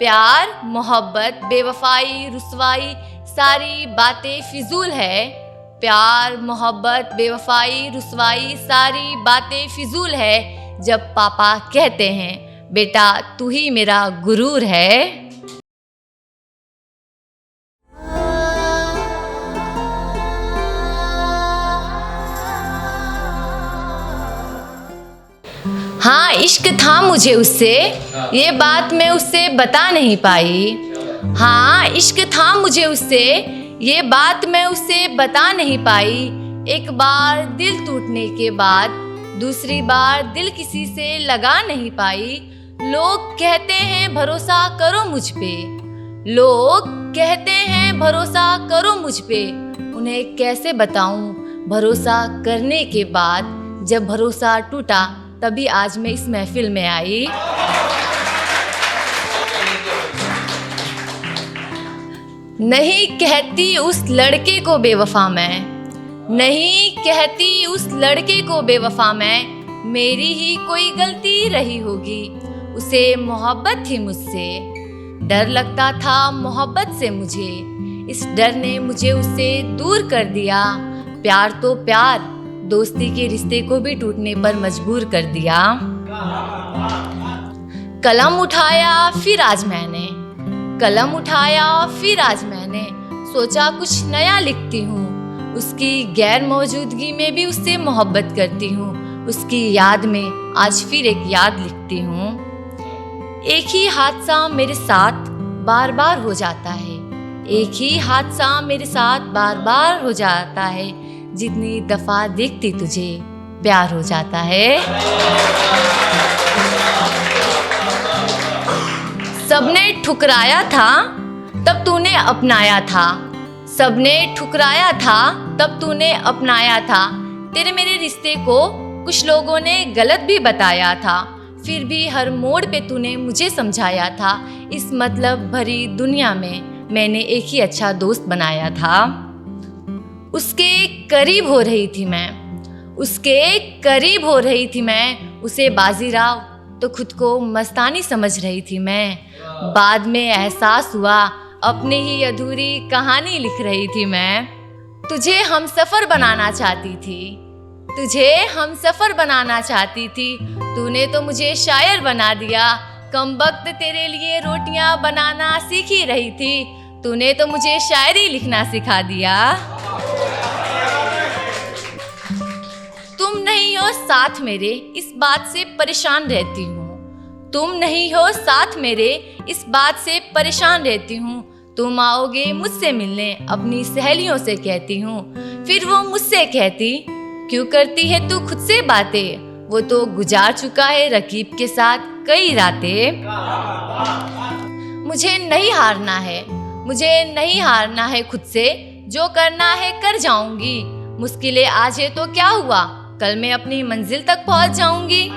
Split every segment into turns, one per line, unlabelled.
प्यार मोहब्बत बेवफाई रुसवाई सारी बातें फिजूल है। प्यार मोहब्बत बेवफाई रुसवाई सारी बातें फिजूल है। जब पापा कहते हैं बेटा तू ही मेरा गुरूर है। हाँ इश्क था मुझे उससे, ये बात मैं उससे बता नहीं पाई। हाँ इश्क था मुझे उससे, ये बात मैं उससे बता नहीं पाई। एक बार दिल टूटने के बाद दूसरी बार दिल किसी से लगा नहीं पाई। लोग कहते हैं भरोसा करो मुझ पे, लोग कहते हैं भरोसा करो मुझ पे। उन्हें कैसे बताऊं भरोसा करने के बाद जब भरोसा टूटा तभी आज मैं इस महफिल में आई। नहीं कहती उस लड़के को बेवफा मैं, नहीं कहती उस लड़के को बेवफा मैं। मेरी ही कोई गलती रही होगी, उसे मोहब्बत थी मुझसे। डर लगता था मोहब्बत से मुझे, इस डर ने मुझे उससे दूर कर दिया। प्यार तो प्यार दोस्ती के रिश्ते को भी टूटने पर मजबूर कर दिया। कलम उठाया फिर आज मैंने, कलम उठाया फिर आज मैंने सोचा कुछ नया लिखती हूँ। उसकी गैर मौजूदगी में भी उससे मोहब्बत करती हूँ। उसकी याद में आज फिर एक याद लिखती हूँ। एक ही हादसा मेरे साथ बार बार हो जाता है, एक ही हादसा मेरे साथ बार बार हो जाता है। जितनी दफा देखती तुझे प्यार हो जाता है। सबने ठुकराया था तब तूने अपनाया था, सबने ठुकराया था तब तूने अपनाया था। तेरे मेरे रिश्ते को कुछ लोगों ने गलत भी बताया था, फिर भी हर मोड़ पे तूने मुझे समझाया था। इस मतलब भरी दुनिया में मैंने एक ही अच्छा दोस्त बनाया था। उसके करीब हो रही थी मैं, उसके करीब हो रही थी मैं। उसे बाजीराव तो खुद को मस्तानी समझ रही थी मैं। बाद में एहसास हुआ अपनी ही अधूरी कहानी लिख रही थी मैं। तुझे हमसफर बनाना चाहती थी, तुझे हमसफर बनाना चाहती थी। तूने तो मुझे शायर बना दिया, कमबख्त तेरे लिए रोटियां बनाना सीख ही रही थी। तूने तो मुझे शायरी लिखना सिखा दिया। तुम नहीं हो साथ मेरे इस बात से परेशान रहती हूँ, तुम नहीं हो साथ मेरे इस बात से परेशान रहती हूँ। तुम आओगे मुझसे मिलने अपनी सहेलियों से कहती हूँ, फिर वो मुझसे कहती क्यों करती है तू खुद से बातें। वो तो गुजार चुका है रकीब के साथ कई रातें। मुझे नहीं हारना है, मुझे नहीं हारना है खुद से, जो करना है कर जाऊंगी। मुश्किलें आज है तो क्या हुआ, कल मैं अपनी मंजिल तक पहुंच जाऊंगी।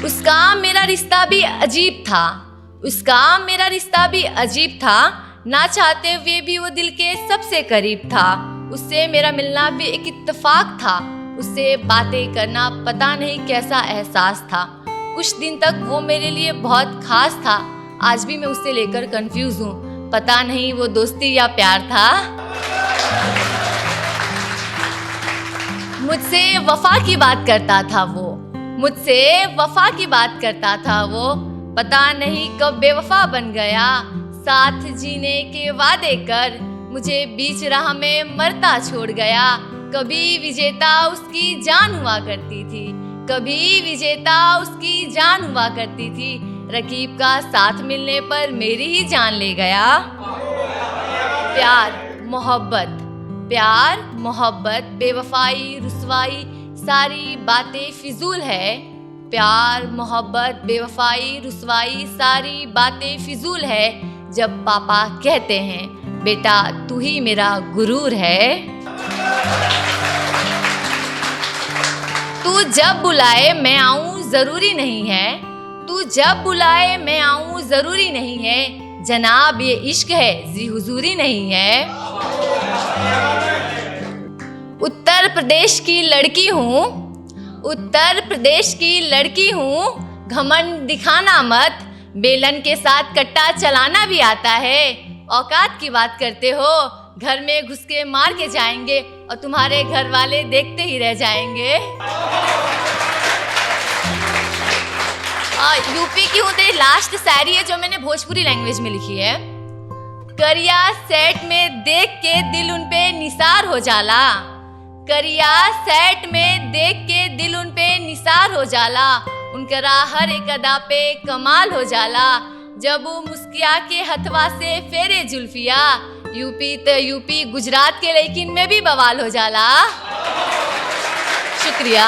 उसका मेरा रिश्ता भी अजीब था, उसका मेरा रिश्ता भी अजीब था। ना चाहते हुए भी वो दिल के सबसे करीब था। उससे मेरा मिलना भी एक इत्तेफाक था, उससे बातें करना पता नहीं कैसा एहसास था। कुछ दिन तक वो मेरे लिए बहुत खास था, आज भी मैं उससे लेकर कंफ्यूज हूँ। पता नहीं वो दोस्ती या प्यार था। मुझसे वफा की बात करता था वो, मुझसे वफा की बात करता था वो। पता नहीं कब बेवफा बन गया, साथ जीने के वादे कर मुझे बीच राह में मरता छोड़ गया। कभी विजेता उसकी जान हुआ करती थी, कभी विजेता उसकी जान हुआ करती थी। रकीब का साथ मिलने पर मेरी ही जान ले गया। प्यार मोहब्बत, प्यार मोहब्बत बेवफाई रुसवाई सारी बातें फिजूल है। प्यार मोहब्बत बेवफाई रुसवाई सारी बातें फिजूल है। जब पापा कहते हैं बेटा तू ही मेरा गुरूर है। तू जब बुलाए मैं आऊं जरूरी नहीं है, तू जब बुलाए मैं आऊं जरूरी नहीं है। जनाब ये इश्क है जी हुजूरी नहीं है। उत्तर प्रदेश की लड़की हूँ, उत्तर प्रदेश की लड़की हूँ। घमंड दिखाना मत, बेलन के साथ कट्टा चलाना भी आता है। औकात की बात करते हो, घर में घुस के मार के जाएंगे और तुम्हारे घर वाले देखते ही रह जाएंगे। यूपी की हूँ तेरी लास्ट शायरी है जो मैंने भोजपुरी लैंग्वेज में लिखी है। करिया सेट में देख के दिल उन पे निसार हो जाला, करिया सेट में देख के दिल उन पे निसार हो जाला, उनकरा हर एक अदा पे कमाल हो जाला, जब वो मुस्किया के हथवा से फेरे जुल्फिया, यूपी तो यूपी गुजरात के लेकिन में भी बवाल हो जाला। शुक्रिया।